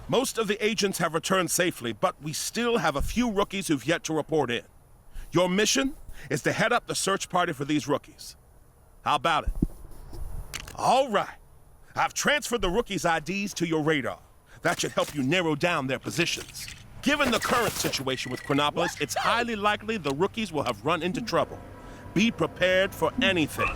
Most of the agents have returned safely, but we still have a few rookies who've yet to report in. Your mission is to head up the search party for these rookies. How about it? All right. I've transferred the rookies' IDs to your radar. That should help you narrow down their positions. Given the current situation with Chronopolis, it's highly likely the rookies will have run into trouble. Be prepared for anything.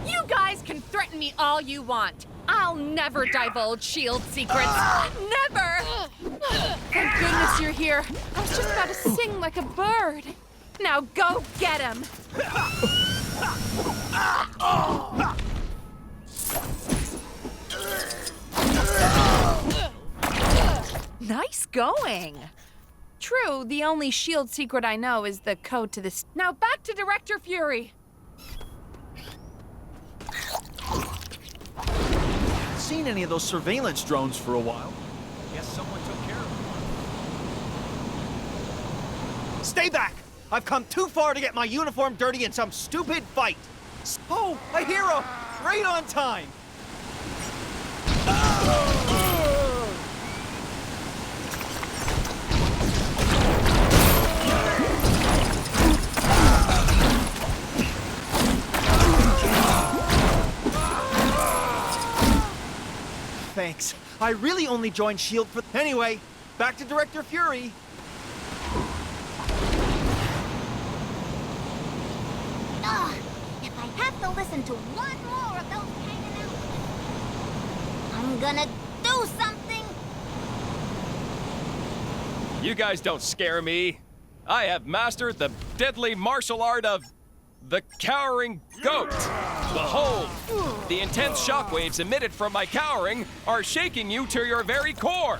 You guys can threaten me all you want. I'll never divulge S.H.I.E.L.D. secrets. Never! Thank goodness you're here. I was just about to sing like a bird. Now go get him! Nice going. True, the only S.H.I.E.L.D. secret I know is the code to this. Now back to Director Fury. Seen any of those surveillance drones for a while. Guess someone took care of them. Stay back! I've come too far to get my uniform dirty in some stupid fight. Oh, a hero! Right on time! Thanks. I really only joined S.H.I.E.L.D. for... Anyway, back to Director Fury. Ugh, if I have to listen to one more of those hanging out, I'm gonna do something! You guys don't scare me. I have mastered the deadly martial art of the cowering goat. Behold, the intense shockwaves emitted from my cowering are shaking you to your very core.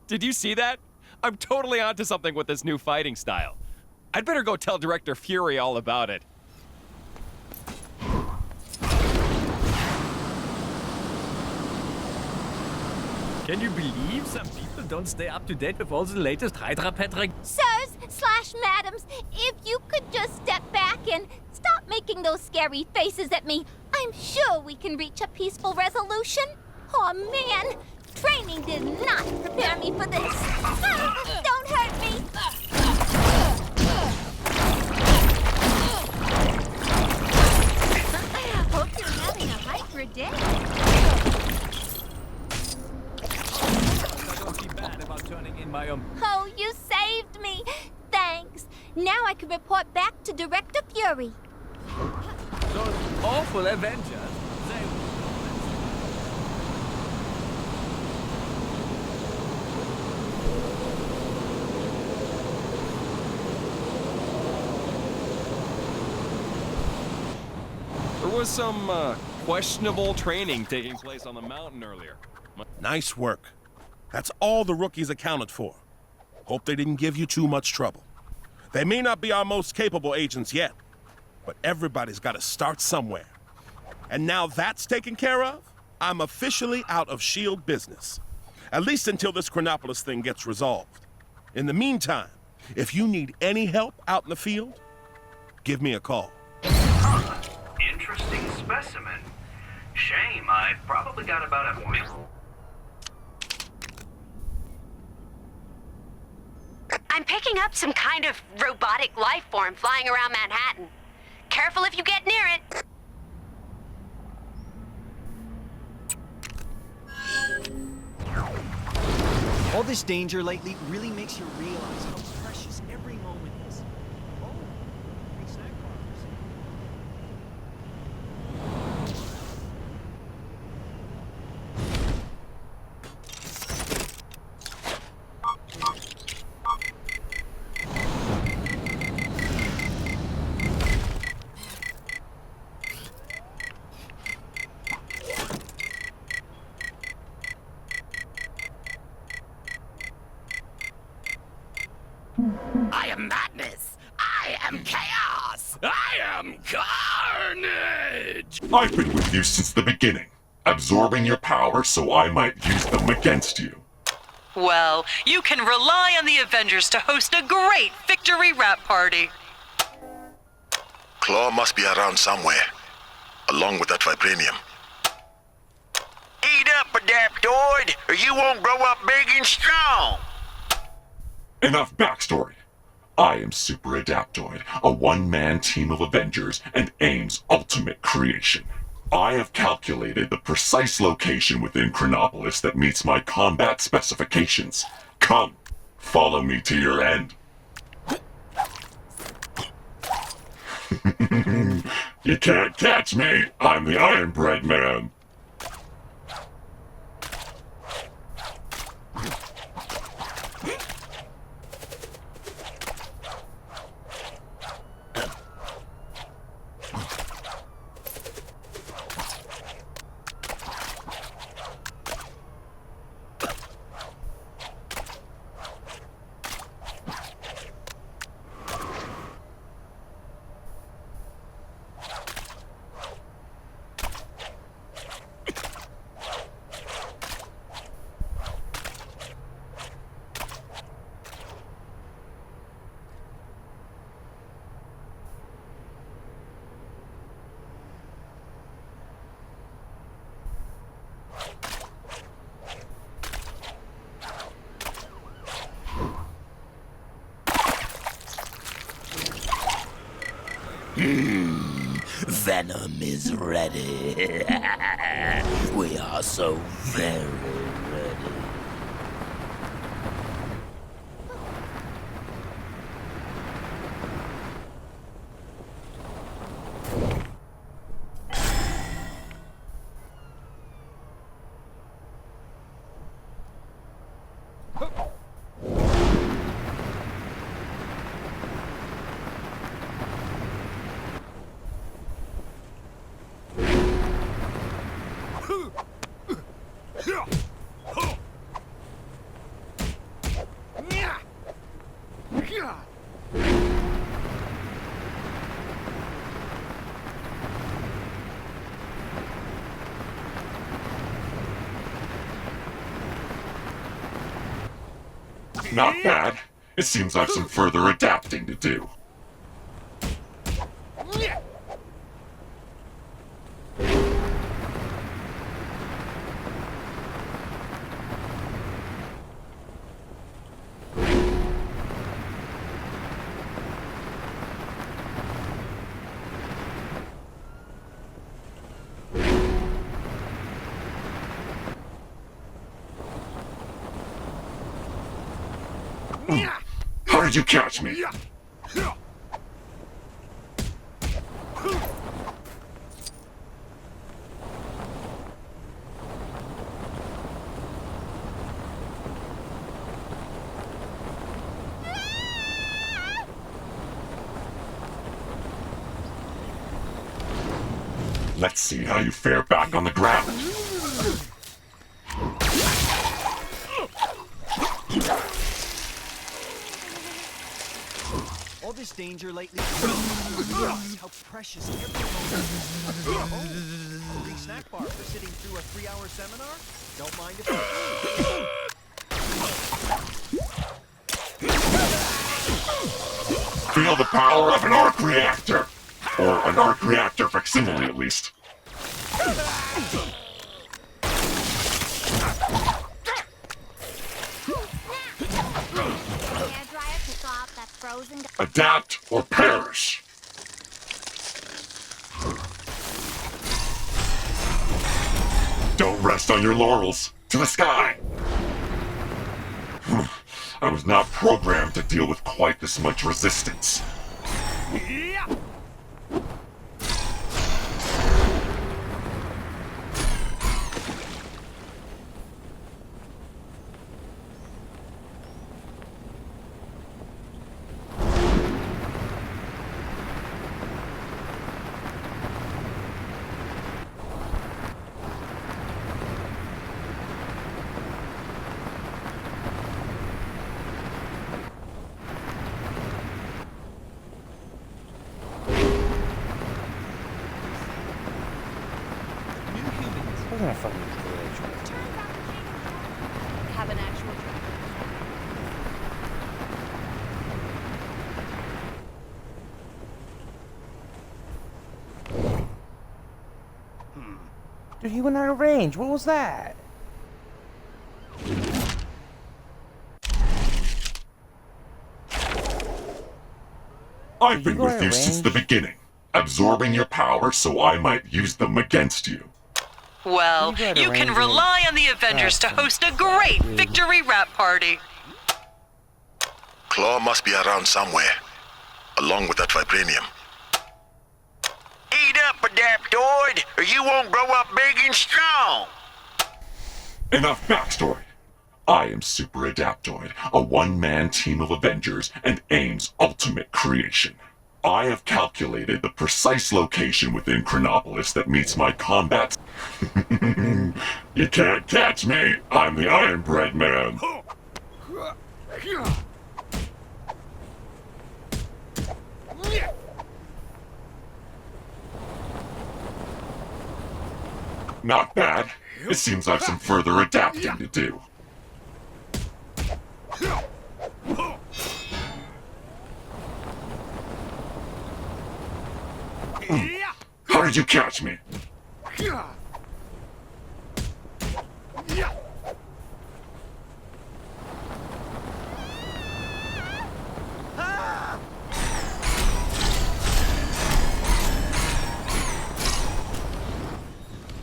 Did you see that? I'm totally onto something with this new fighting style. I'd better go tell Director Fury all about it. Can you believe some people don't stay up to date with all the latest Hydra Patrick? Sirs/madams, if you could just step back and stop making those scary faces at me, I'm sure we can reach a peaceful resolution. Oh man, training did not prepare me for this. Don't hurt me! Hope you're having a Hydra day. I don't feel bad about turning in my own. Oh, you saved me! Thanks. Now I can report back to Director Fury. Those awful Avengers. They... There was some questionable training taking place on the mountain earlier. Nice work. That's all the rookies accounted for. Hope they didn't give you too much trouble. They may not be our most capable agents yet, but everybody's got to start somewhere. And now that's taken care of, I'm officially out of S.H.I.E.L.D. business. At least until this Chronopolis thing gets resolved. In the meantime, if you need any help out in the field, give me a call. Interesting specimen. Shame, I probably got about a point. I'm picking up some kind of robotic life form flying around Manhattan. Careful if you get near it. All this danger lately really makes you realize how precious every moment is. Oh, big snack bars. I am madness! I I am chaos! I am carnage! I've been with you since the beginning, absorbing your power so I might use them against you. Well, you can rely on the Avengers to host a great victory rap party. Claw must be around somewhere, along with that vibranium. Eat up, Adaptoid, or you won't grow up big and strong. Enough backstory. I am Super Adaptoid, a one-man team of Avengers and AIM's ultimate creation. I have calculated the precise location within Chronopolis that meets my combat specifications. Come, follow me to your end. You can't catch me. I'm the Iron Bread Man. Venom is ready. We are so very ready. Not bad. It seems I've some further adapting to do. How did you catch me? Let's see how you fare back on the ground. All this danger lately. How precious every moment. Oh, free snack bar for sitting through a 3-hour seminar? Don't mind if I Feel the power of an arc reactor! Or an arc reactor facsimile, at least. Adapt or perish! Don't rest on your laurels! To the sky! I was not programmed to deal with quite this much resistance. gonna fucking rage right now. Have an actual Dude, he went out of range. What was that? I've been with you since the beginning, absorbing your power so I might use them against you. Well, you can rely on the Avengers to host a great victory rap party. Claw must be around somewhere, along with that vibranium. Eat up, Adaptoid, or you won't grow up big and strong. Enough backstory. I am Super Adaptoid, a one-man team of Avengers and AIM's ultimate creation. I have calculated the precise location within Chronopolis that meets my combat. You can't catch me. I'm the Iron Bread Man. Not bad. It seems I've some further adapting to do. How did you catch me?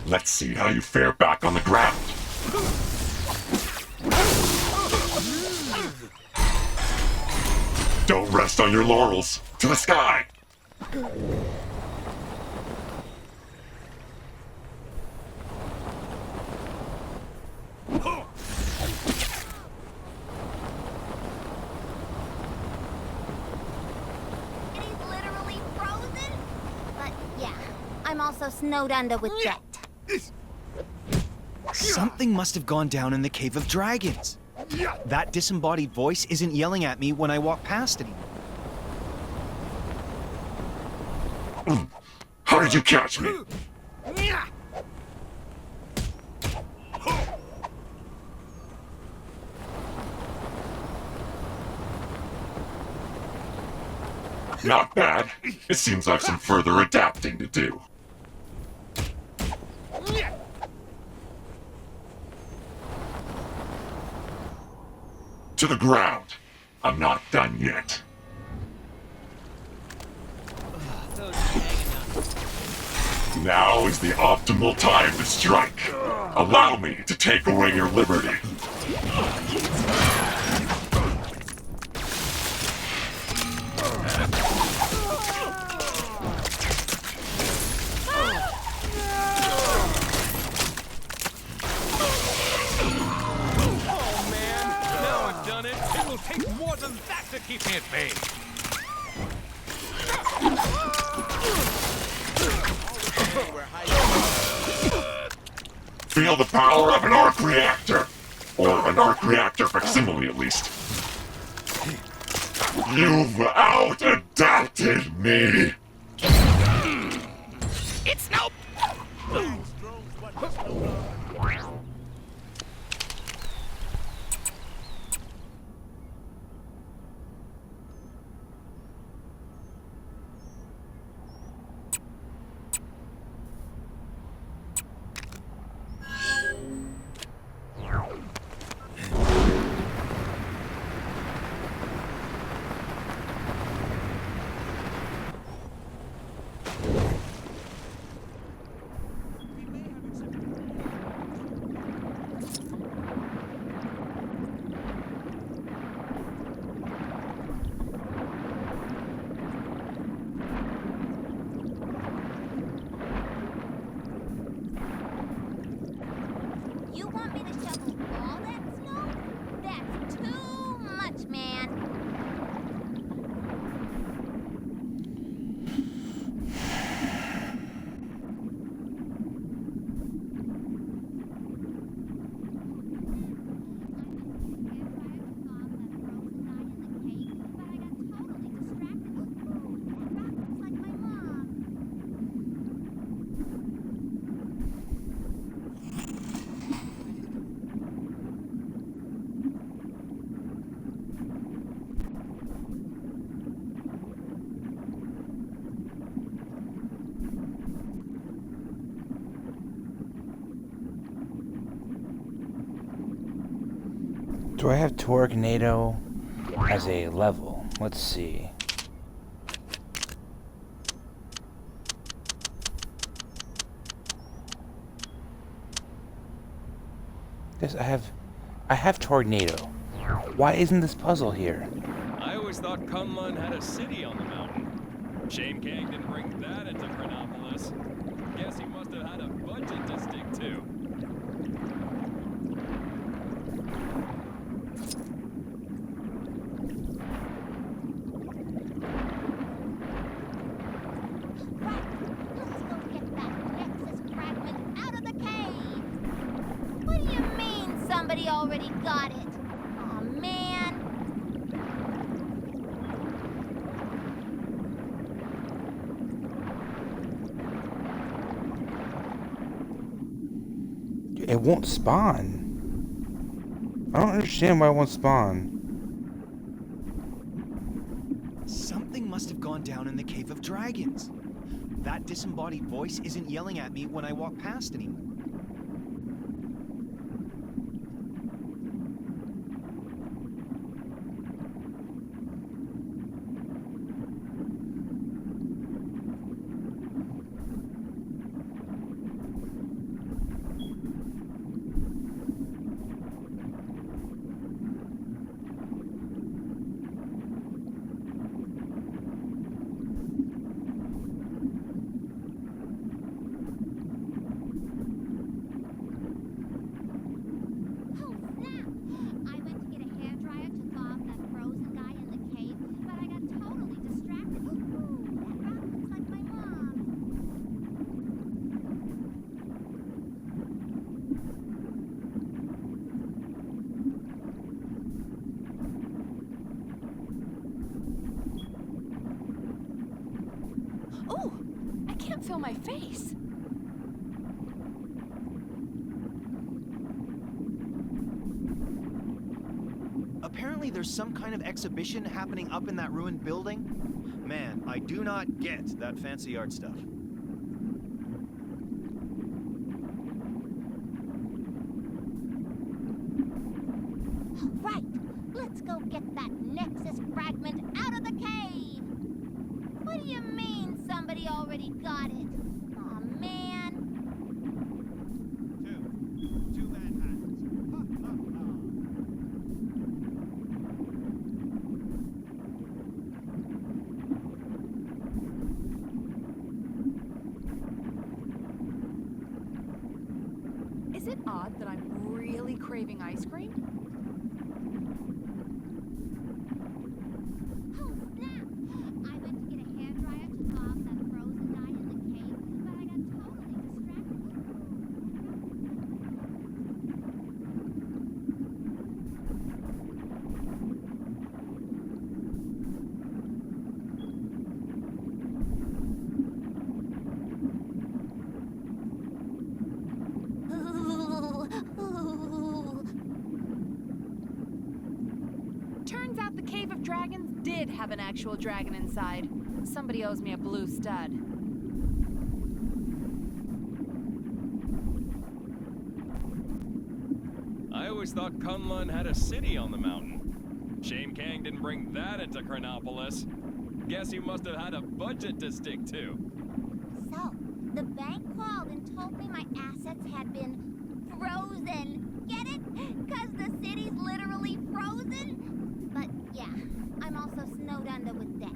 Let's see how you fare back on the ground. Don't rest on your laurels. To the sky! I'm also snowed under with Jet. Something must have gone down in the Cave of Dragons. That disembodied voice isn't yelling at me when I walk past anymore. How did you catch me? Not bad. It seems I've some further adapting to do. To the ground. I'm not done yet. Now is the optimal time to strike. Allow me to take away your liberty. Take more than that to keep me at bay. Feel the power of an arc reactor! Or an arc reactor facsimile, at least. You've out-adapted me! It's nope! Do I have Tornado as a level? Let's see. Yes, I have Tornado. Why isn't this puzzle here? I always thought Kunlun had a city on the mountain. Shame Kang didn't bring that into Chronopolis. Guess he must have had a budget to stick to. What do you mean somebody already got it? Aw, man. It won't spawn. I don't understand why it won't spawn. Something must have gone down in the Cave of Dragons. That disembodied voice isn't yelling at me when I walk past anymore. Oh, I can't feel my face. Apparently there's some kind of exhibition happening up in that ruined building. Man, I do not get that fancy art stuff. Right, let's go get that Nexus fragment out of the cave. What do you mean somebody already got it? Aw, man. Two Manhattans. Is it odd that I'm really craving ice cream? Oh, snap! I went to get a hairdryer to thaw off that frozen guy in the cave, but I got totally distracted. Turns out the Cave of Dragons did have an actual dragon inside. Somebody owes me a blue stud. I always thought Kunlun had a city on the mountain. Shame Kang didn't bring that into Chronopolis. Guess he must have had a budget to stick to. So, the bank called and told me my assets had been frozen. Get it? 'Cause the city's literally frozen? But yeah, I'm also snowed under with debt.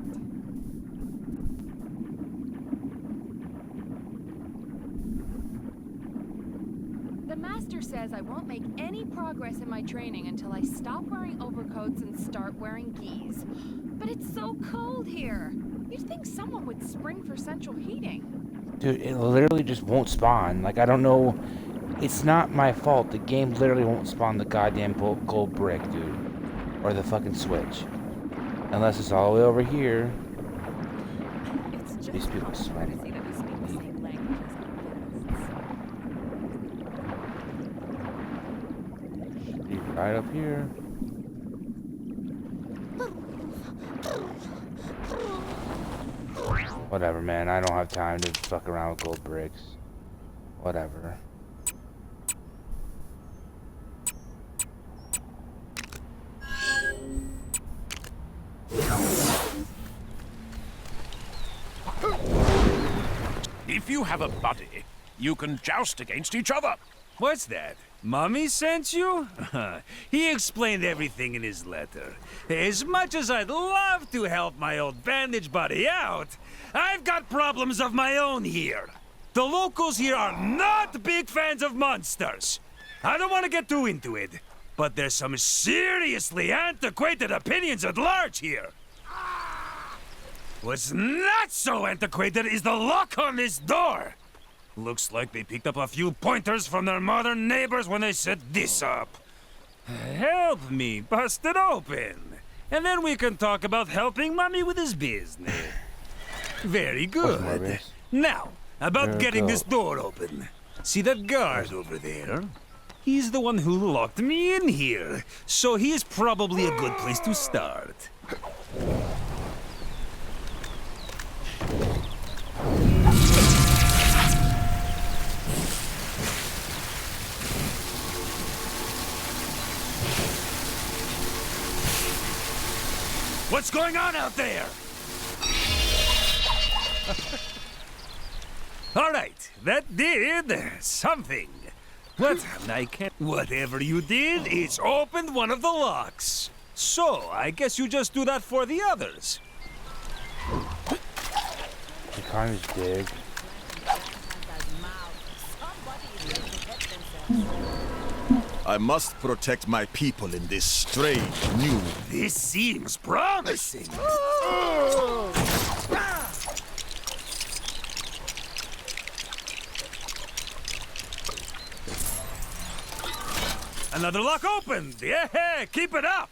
The master says I won't make any progress in my training until I stop wearing overcoats and start wearing gis. But it's so cold here. You'd think someone would spring for central heating. Dude, it literally just won't spawn. Like, I don't know. It's not my fault. The game literally won't spawn the goddamn gold brick, dude. Or the fucking switch. Unless it's all the way over here. It's just These people are sweating. crazy that we speak the same language as our guests. Right up here. Whatever, man. I don't have time to fuck around with gold bricks. Whatever. If you have a buddy, you can joust against each other. What's that? Mummy sent you? He explained everything in his letter. As much as I'd love to help my old bandage buddy out, I've got problems of my own here. The locals here are not big fans of monsters. I don't want to get too into it, but there's some seriously antiquated opinions at large here. What's not so antiquated is the lock on this door. Looks like they picked up a few pointers from their modern neighbors when they set this up. Help me bust it open, and then we can talk about helping Mummy with his business. Very good. Now, about getting this door open. See that guard over there? He's the one who locked me in here, so he's probably a good place to start. What's going on out there? All right, that did something. But I can't. Whatever you did, it's opened one of the locks. So I guess you just do that for the others. The kind is big. I must protect my people in this strange new... This seems promising. Another lock opened. Yeah, keep it up.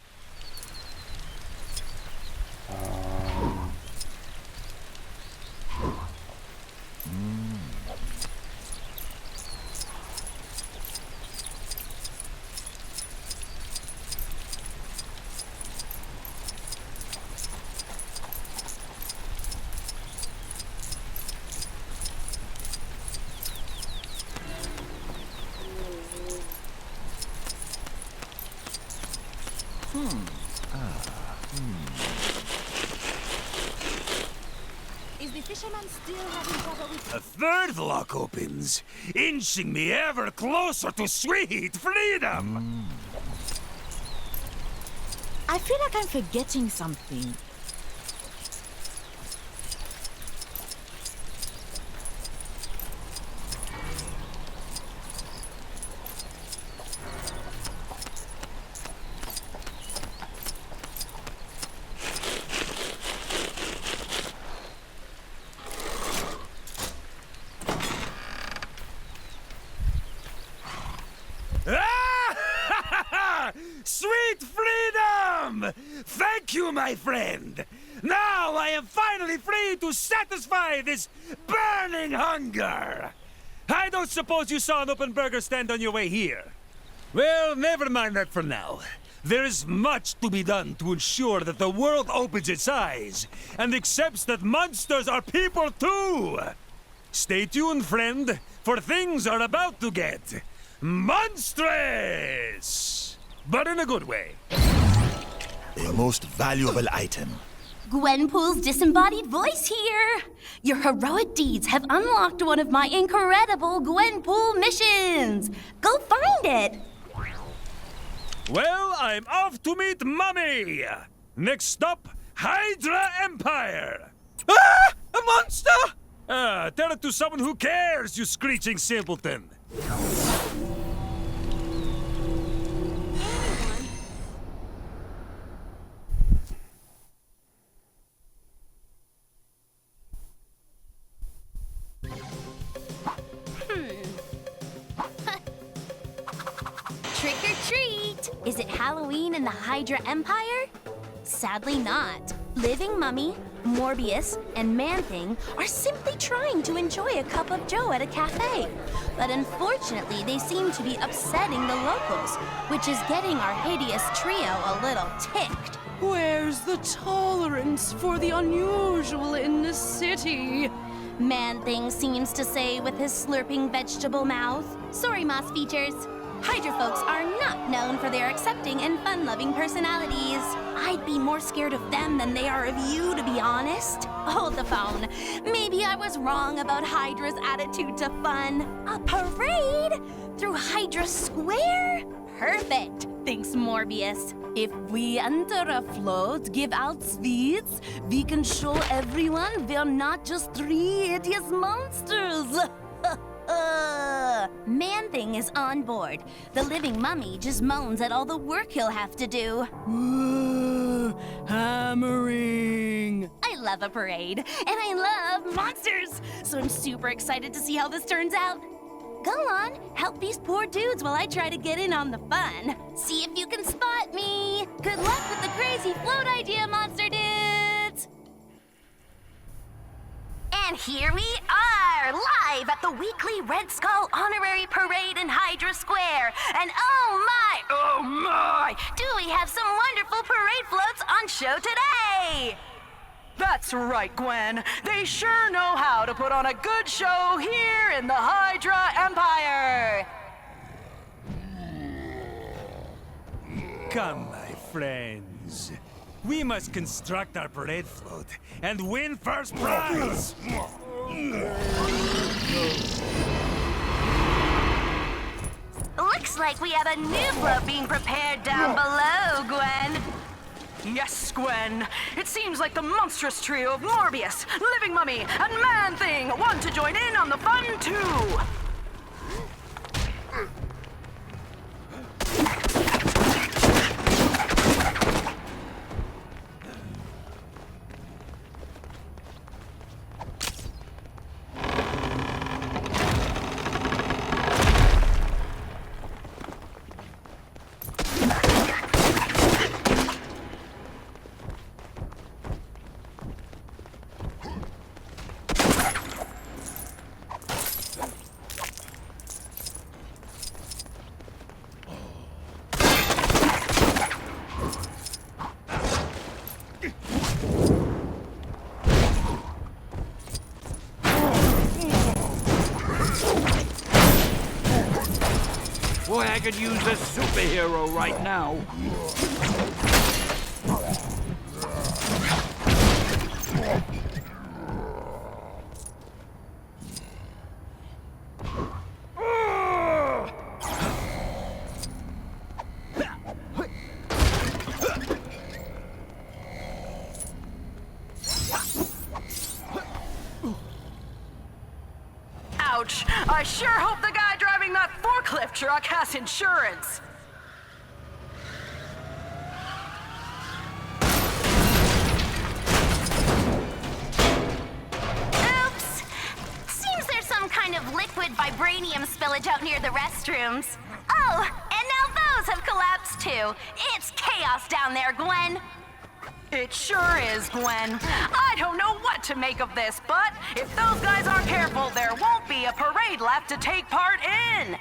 Is the fisherman still having trouble with... A third lock opens, inching me ever closer to sweet freedom. I feel like I'm forgetting something. Sweet freedom! Thank you, my friend! Now I am finally free to satisfy this burning hunger! I don't suppose you saw an open burger stand on your way here? Well, never mind that for now. There is much to be done to ensure that the world opens its eyes and accepts that monsters are people too! Stay tuned, friend, for things are about to get monstrous! But in a good way. A most valuable item. Gwenpool's disembodied voice here! Your heroic deeds have unlocked one of my incredible Gwenpool missions! Go find it! Well, I'm off to meet Mummy! Next stop, Hydra Empire! Ah! A monster! Tell it to someone who cares, you screeching simpleton! Trick or treat! Is it Halloween in the Hydra Empire? Sadly not. Living Mummy, Morbius, and Man-Thing are simply trying to enjoy a cup of joe at a cafe. But unfortunately, they seem to be upsetting the locals, which is getting our hideous trio a little ticked. Where's the tolerance for the unusual in this city? Man-Thing seems to say with his slurping vegetable mouth. Sorry, Moss Features. Hydra folks are not known for their accepting and fun-loving personalities. I'd be more scared of them than they are of you, to be honest. Hold the phone. Maybe I was wrong about Hydra's attitude to fun. A parade? Through Hydra Square? Perfect, thinks Morbius. If we enter a float, give out sweets, we can show everyone we're not just three hideous monsters. Man-Thing is on board. The living mummy just moans at all the work he'll have to do. Hammering. I love a parade, and I love monsters, so I'm super excited to see how this turns out. Go on, help these poor dudes while I try to get in on the fun. See if you can spot me. Good luck with the crazy float idea, monster dudes! And here we are, live at the weekly Red Skull Honorary Parade in Hydra Square. And oh my, do we have some wonderful parade floats on show today! That's right, Gwen. They sure know how to put on a good show here in the Hydra Empire. Come, my friends. We must construct our parade float and win first prize! Looks like we have a new float being prepared down below, Gwen. Yes, Gwen. It seems like the monstrous trio of Morbius, Living Mummy, and Man-Thing want to join in on the fun, too. Boy, I could use a superhero right now. Ouch! I sure hope the guy driving that forklift truck has insurance. Oops! Seems there's some kind of liquid vibranium spillage out near the restrooms. Oh, and now those have collapsed too. It's chaos down there, Gwen. It sure is, Gwen. I don't know what to make of this, but if those guys aren't careful, there won't be a parade left to take part in.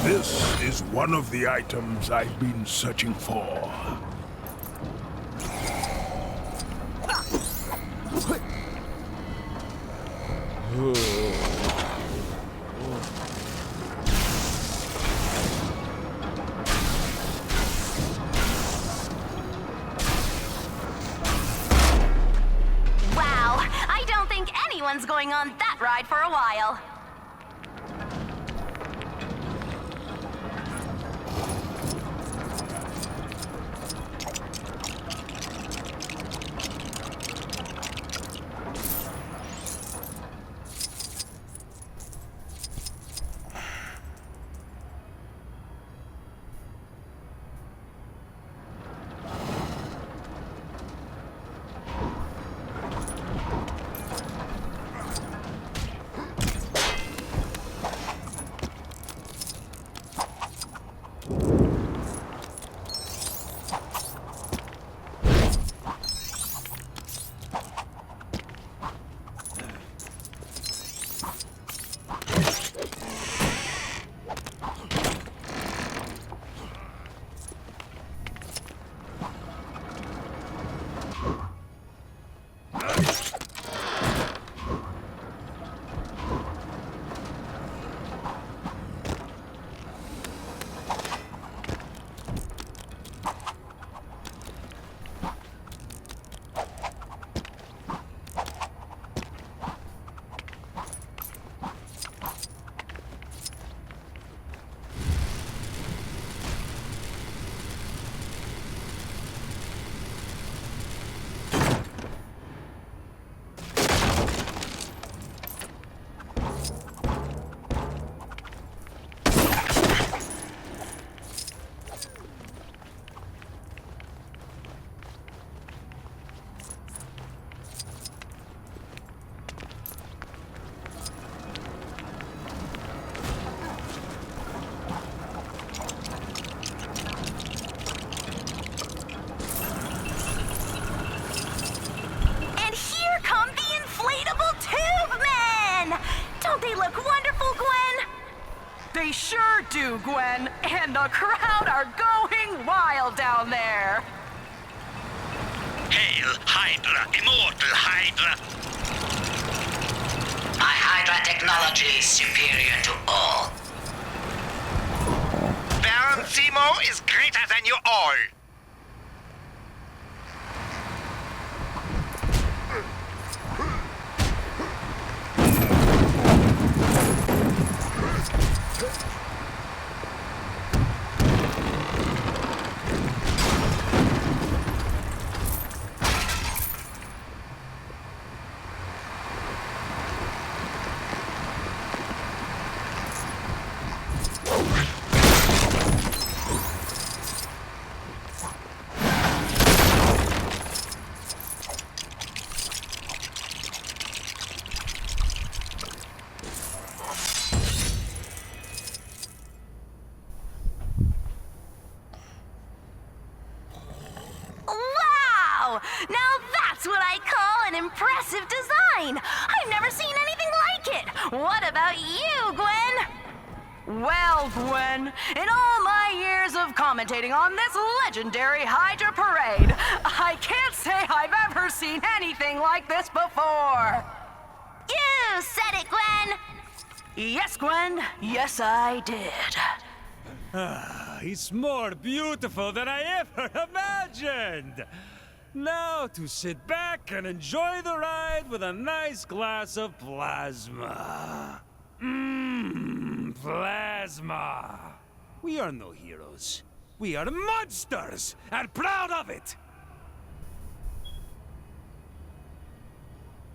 This is one of the items I've been searching for. Wow, I don't think anyone's going on that ride for a while. They sure do, Gwen. And the crowd are going wild down there. Hail, Hydra, immortal Hydra. My Hydra technology is superior to all. Baron Zemo is greater than you all. What about you, Gwen? Well, Gwen, in all my years of commentating on this legendary Hydra parade, I can't say I've ever seen anything like this before. You said it, Gwen! Yes, Gwen. Yes, I did. It's more beautiful than I ever imagined. Now to sit back and enjoy the ride with a nice glass of plasma. Plasma. We are no heroes. We are monsters, and proud of it.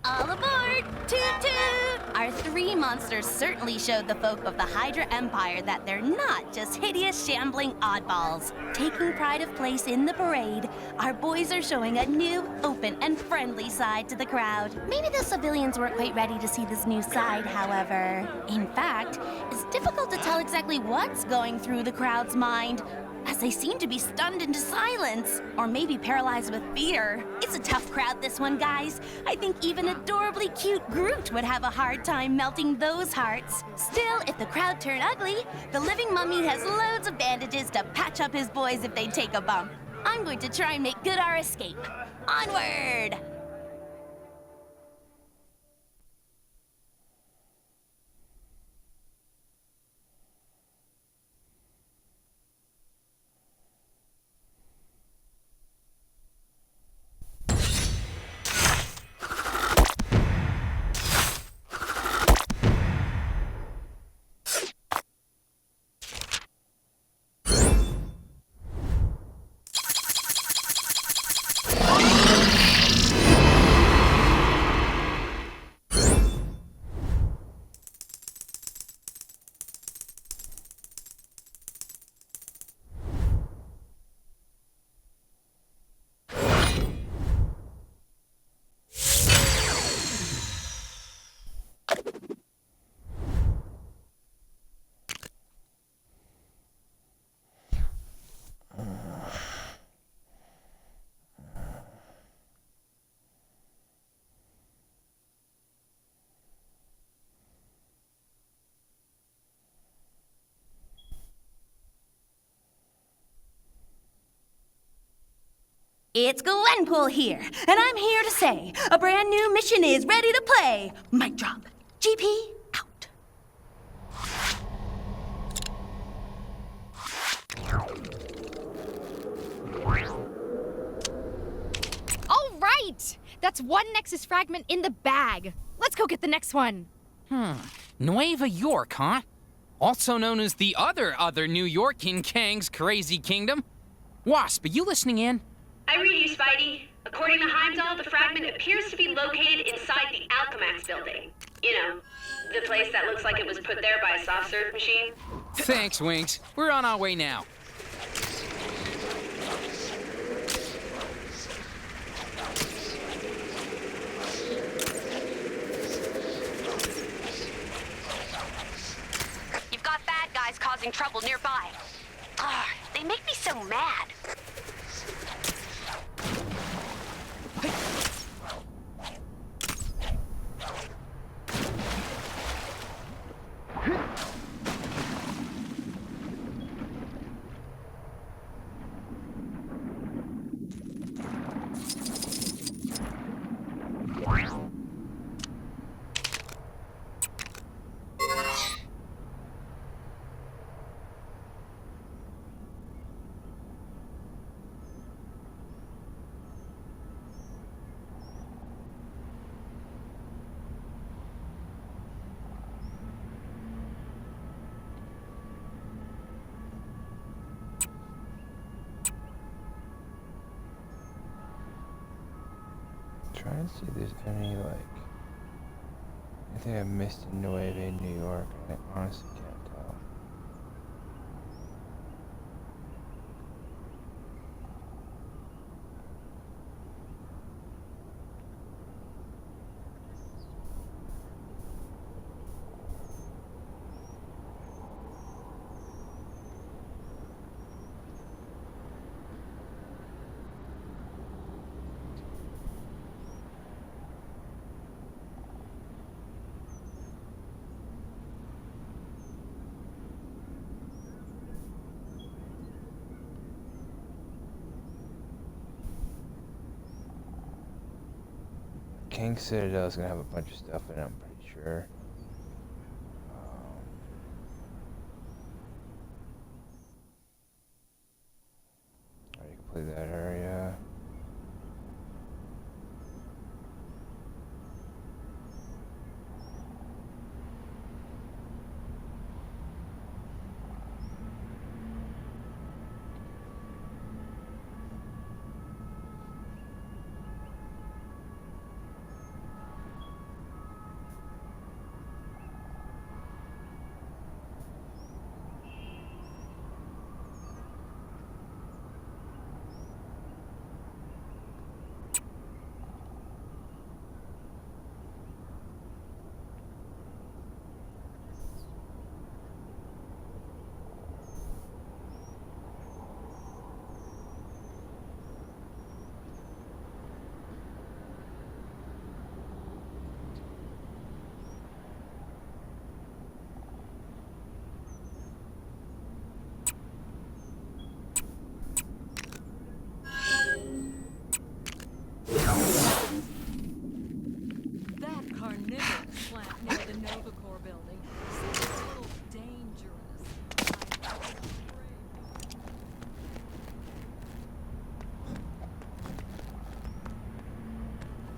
All aboard! Toot toot! Our three monsters certainly showed the folk of the Hydra Empire that they're not just hideous, shambling oddballs. Taking pride of place in the parade, our boys are showing a new, open, and friendly side to the crowd. Maybe the civilians weren't quite ready to see this new side, however. In fact, it's difficult to tell exactly what's going through the crowd's mind, as they seem to be stunned into silence, or maybe paralyzed with fear. It's a tough crowd, this one, guys. I think even adorably cute Groot would have a hard time melting those hearts. Still, if the crowd turn ugly, the living mummy has loads of bandages to patch up his boys if they take a bump. I'm going to try and make good our escape. Onward! It's Gwenpool here, and I'm here to say a brand new mission is ready to play. Mic drop. GP out. All right! That's one Nexus fragment in the bag. Let's go get the next one. Nueva York, huh? Also known as the other New York in Kang's crazy kingdom. Wasp, are you listening in? I read you, Spidey. According to Heimdall, the fragment appears to be located inside the Alchemax building. You know, the place that looks like it was put there by a soft serve machine. Thanks, Wings. We're on our way now. You've got bad guys causing trouble nearby. Ugh, they make me so mad. Trying to see if there's any, like, I think I missed Nueva in New York. I honestly can't tell. King Citadel is gonna have a bunch of stuff in it, I'm pretty sure. You can play that area.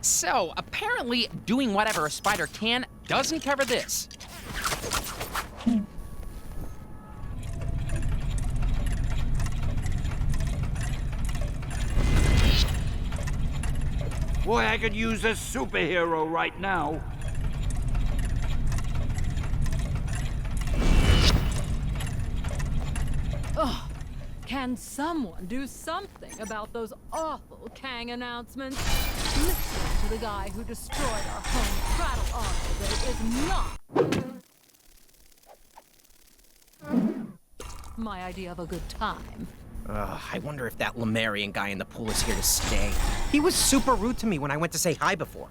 So, apparently, doing whatever a spider can doesn't cover this. Boy, I could use a superhero right now. Ugh. Can someone do something about those awful Kang announcements? Listening to the guy who destroyed our home prattle on today is not my idea of a good time. I wonder if that Lemurian guy in the pool is here to stay. He was super rude to me when I went to say hi before.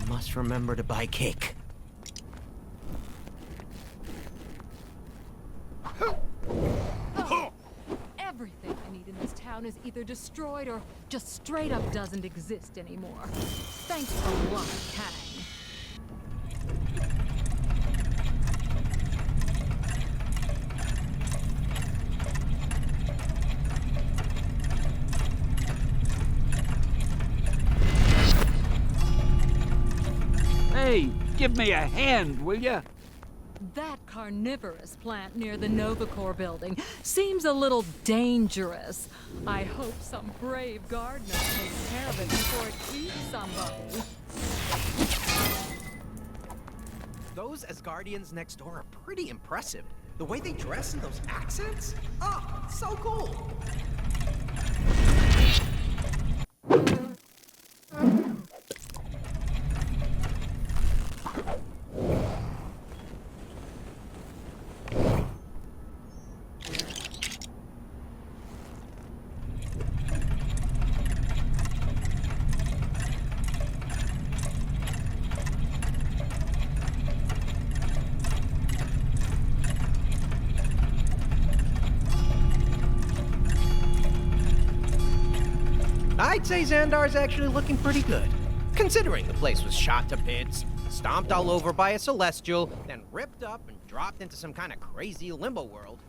I must remember to buy cake. Everything I need in this town is either destroyed or just straight up doesn't exist anymore. Thanks a lot, Kang. Hey, give me a hand, will ya? That carnivorous plant near the Novacore building seems a little dangerous. I hope some brave gardener takes care of it before it eats somebody. Those Asgardians next door are pretty impressive. The way they dress and those accents? Oh, so cool! I'd say Xandar's actually looking pretty good, considering the place was shot to bits, stomped all over by a Celestial, then ripped up and dropped into some kind of crazy limbo world.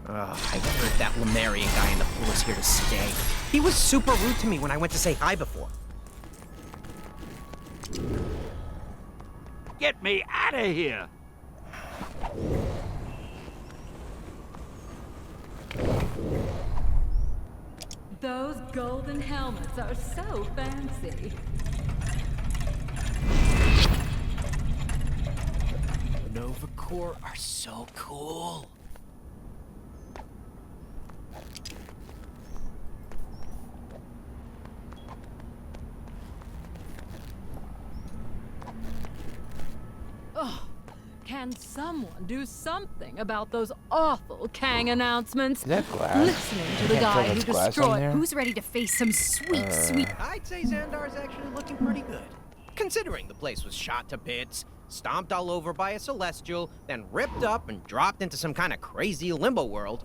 I wonder if that Lemurian guy in the pool is here to stay. He was super rude to me when I went to say hi before. Get me out of here! Those golden helmets are so fancy. Novacore are so cool. Can someone do something about those awful Kang announcements? Is that glass? Listening to the Can't tell guy who that's glass on destroyed. there. Who's ready to face some sweet? I'd say Xandar's actually looking pretty good. Considering the place was shot to bits, stomped all over by a Celestial, then ripped up and dropped into some kind of crazy limbo world.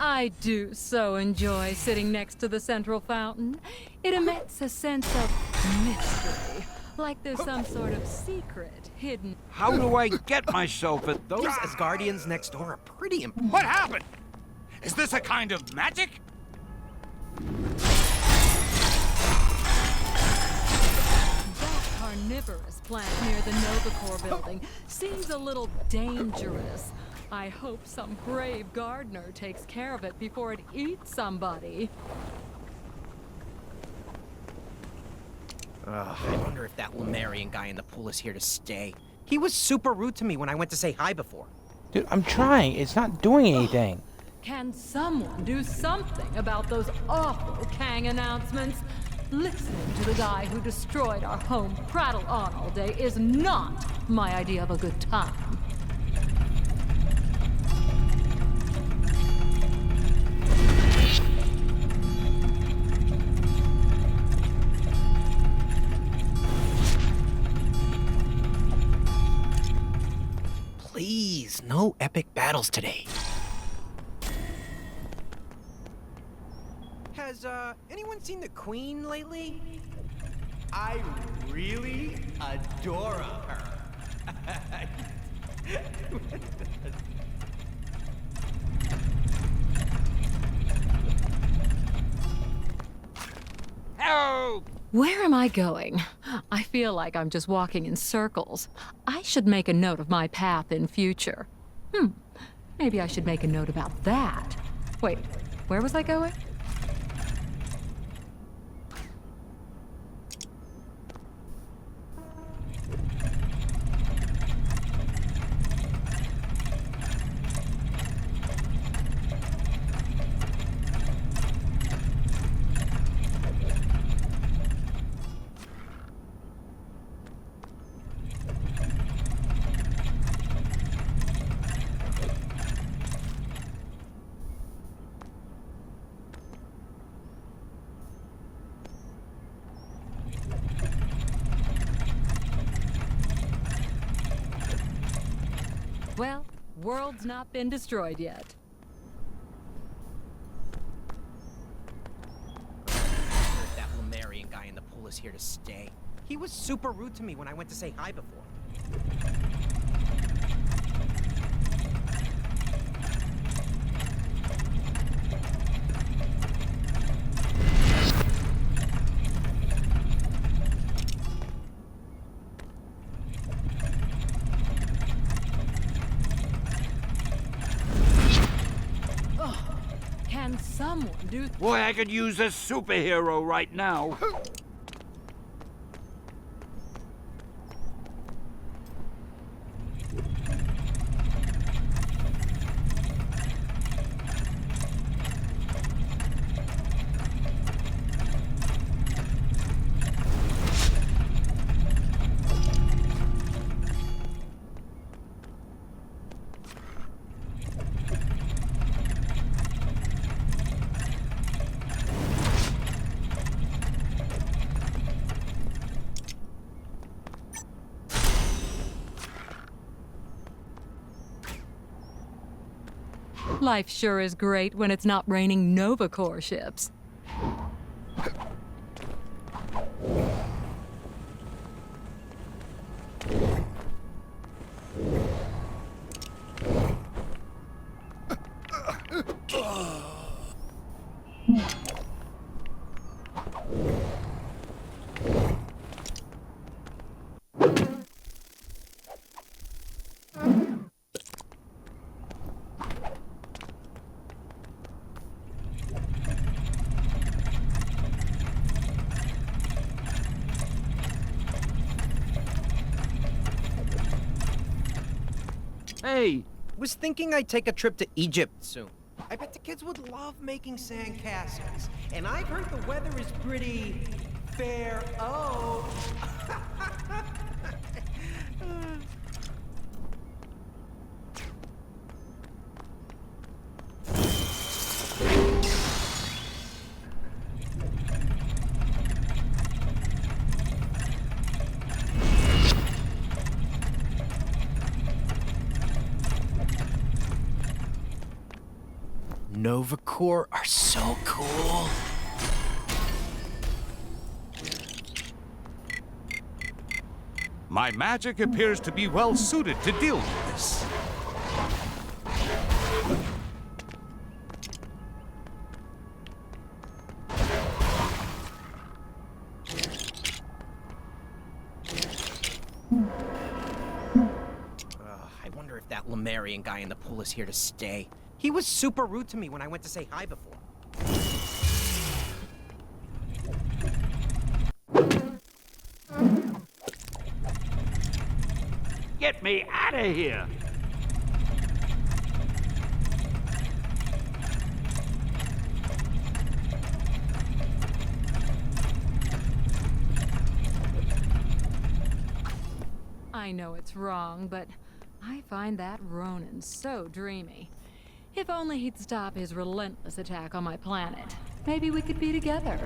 I do so enjoy sitting next to the central fountain. It emits a sense of mystery, like there's some sort of secret hidden. How do I get myself at Those Asgardians next door are pretty important. What happened? Is this a kind of magic? That carnivorous plant near the Novacore building seems a little dangerous. I hope some brave gardener takes care of it before it eats somebody. I wonder if that Lemurian guy in the pool is here to stay. He was super rude to me when I went to say hi before. Dude, I'm trying. It's not doing anything. Can someone do something about those awful Kang announcements? Listening to the guy who destroyed our home prattle on all day is not my idea of a good time. Please, no epic battles today. Has, anyone seen the Queen lately? I really adore her. Help! Where am I going? I feel like I'm just walking in circles. I should make a note of my path in future. Maybe I should make a note about that. Wait, where was I going? Well, world's not been destroyed yet. If that Lemurian guy in the pool is here to stay. He was super rude to me when I went to say hi before. Can someone do... Boy, I could use a superhero right now. Life sure is great when it's not raining Novacore ships. Hey! Was thinking I'd take a trip to Egypt soon. I bet the kids would love making sandcastles. And I've heard the weather is pretty fair. Oh. Nova Corps are so cool. My magic appears to be well suited to deal with this. I wonder if that Lemurian guy in the pool is here to stay. He was super rude to me when I went to say hi before. Get me out of here! I know it's wrong, but I find that Ronan so dreamy. If only he'd stop his relentless attack on my planet. Maybe we could be together.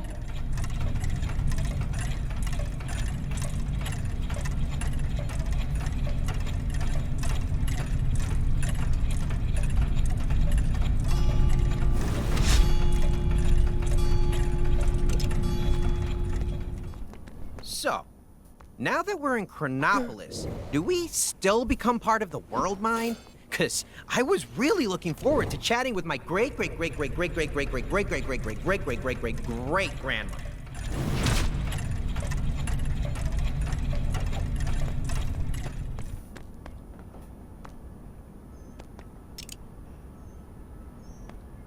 So, now that we're in Chronopolis, do we still become part of the World Mind? Cause I was really looking forward to chatting with my great-great-great-great-great-great-great-great-great-great-great-great-great-great-grandmother.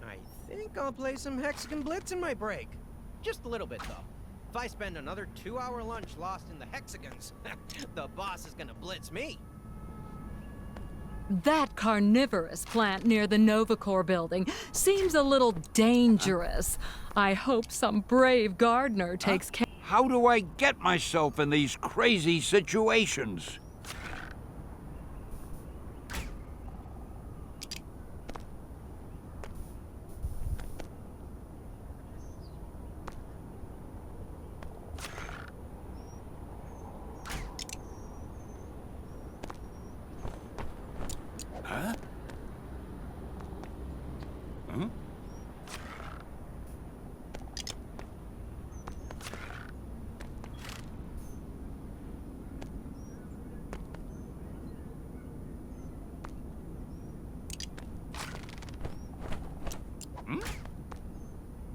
I think I'll play some Hexagon Blitz in my break. Just a little bit, though. If I spend another 2-hour lunch lost in the hexagons, the boss is gonna blitz me. That carnivorous plant near the Nova Corps building seems a little dangerous. I hope some brave gardener takes care. How do I get myself in these crazy situations?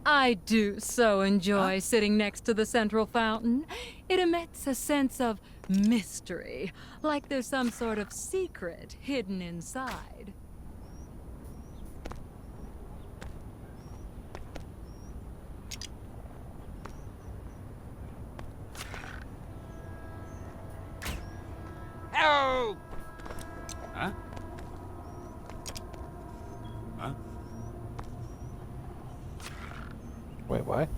I do so enjoy sitting next to the central fountain. It emits a sense of mystery, like there's some sort of secret hidden inside. Help! Huh? Huh? Wait, what?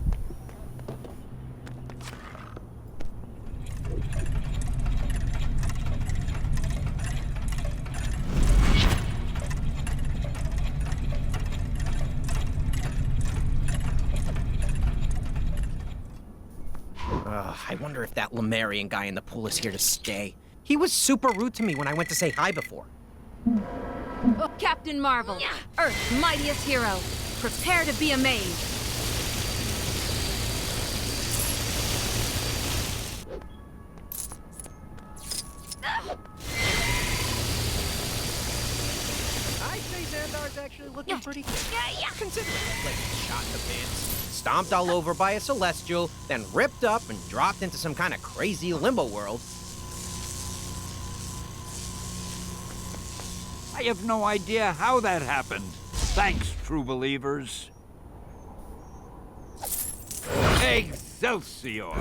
I wonder if that Lemurian guy in the pool is here to stay. He was super rude to me when I went to say hi before. Oh, Captain Marvel, Earth's mightiest hero, prepare to be amazed. I'd say Xandar's actually looking pretty good. Considering the place was shot to bits, stomped all over by a Celestial, then ripped up and dropped into some kind of crazy limbo world. I have no idea how that happened. Thanks, true believers. Excelsior!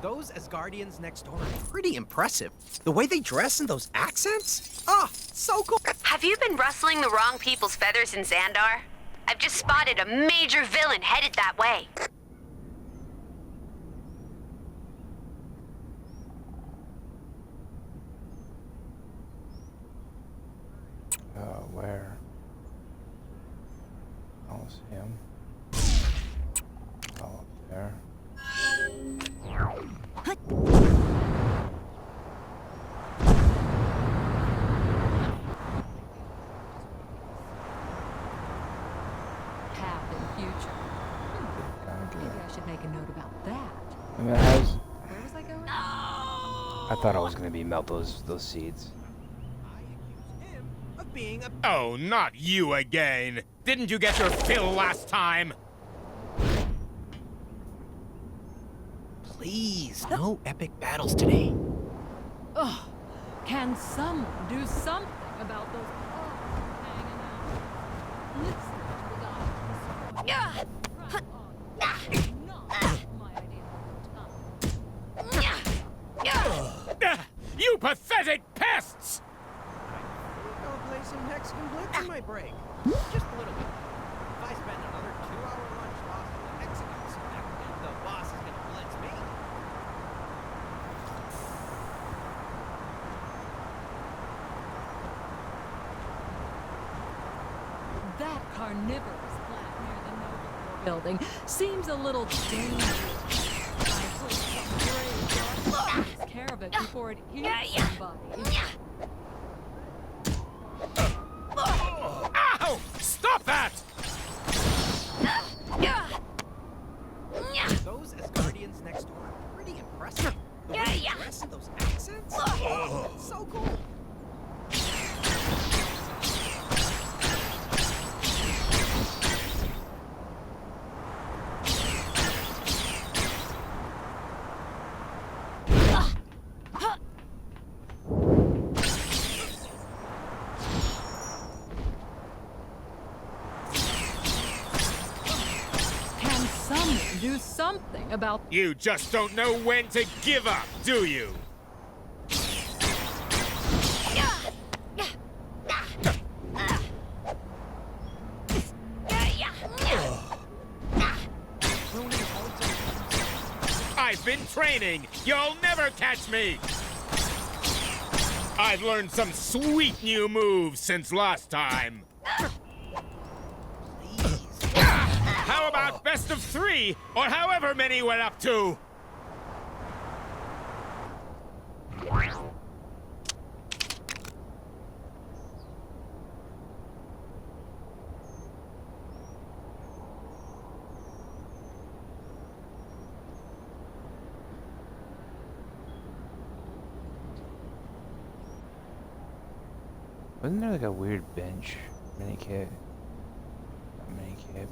Those Asgardians next door are pretty impressive. The way they dress and those accents? Oh, so cool. Have you been rustling the wrong people's feathers in Xandar? I've just spotted a major villain headed that way. Where? I don't see him. Oh, up there. Path in future. Maybe I should make a note about that. I mean, how's... Where was I going? I thought I was gonna be melt those seeds. Oh, not you again! Didn't you get your fill last time? Please, no epic battles today. Ugh. Can someone do something about those hanging out? Listen to the guy. You pathetic pests! I'll play some Hexagon Blitz in my break. Just a little bit. If I spend another 2-hour lunch lost in the Hexagon select, the boss is gonna blitz me. That carnivorous plant near the Nova building seems a little dangerous. I hope some brave guard takes care of it before it eats somebody. Ow! Stop that! Those Asgardians next door are pretty impressive. The way they dress and those accents? Oh, so cool. Do something about. You just don't know when to give up, do you? I've been training. You'll never catch me. I've learned some sweet new moves since last time. How about best of 3, or however many we're up to? Wasn't there like a weird bench mini kit? Not mini kit.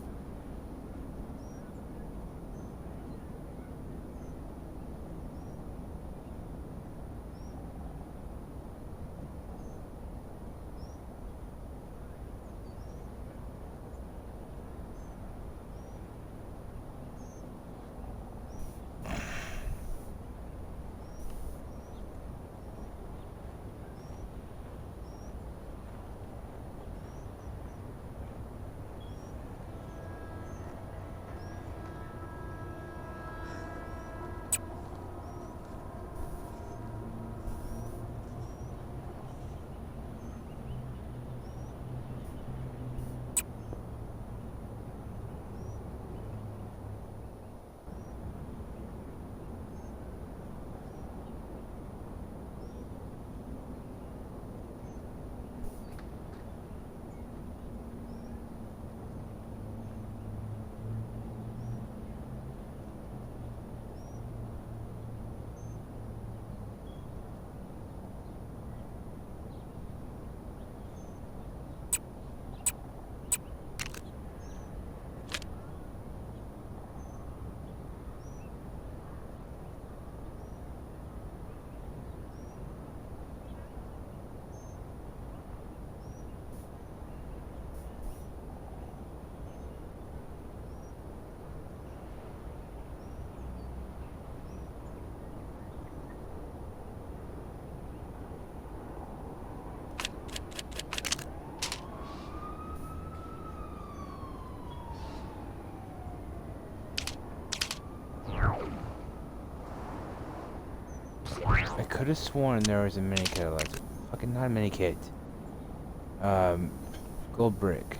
could have sworn there was a mini kit. Like, fucking not a mini kit. Gold brick.